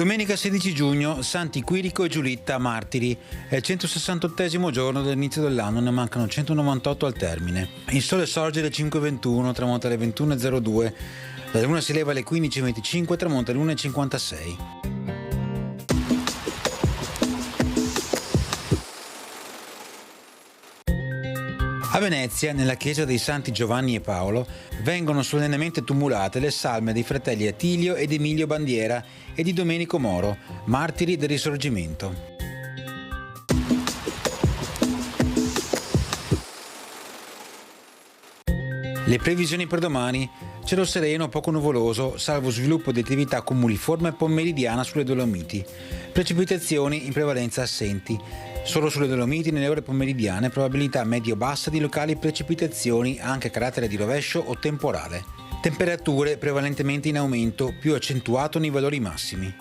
Domenica 16 giugno, Santi Quirico e Giulitta martiri. È il 168° giorno dell'inizio dell'anno, ne mancano 198 al termine. Il sole sorge alle 5:21, tramonta alle 21:02. La luna si leva alle 15:25, tramonta alle 1:56. A Venezia, nella chiesa dei Santi Giovanni e Paolo, vengono solennemente tumulate le salme dei fratelli Attilio ed Emilio Bandiera e di Domenico Moro, martiri del Risorgimento. Le previsioni per domani: cielo sereno, poco nuvoloso, salvo sviluppo di attività cumuliforme pomeridiana sulle Dolomiti. Precipitazioni in prevalenza assenti. Solo sulle Dolomiti nelle ore pomeridiane probabilità medio-bassa di locali precipitazioni anche a carattere di rovescio o temporale. Temperature prevalentemente in aumento, più accentuato nei valori massimi.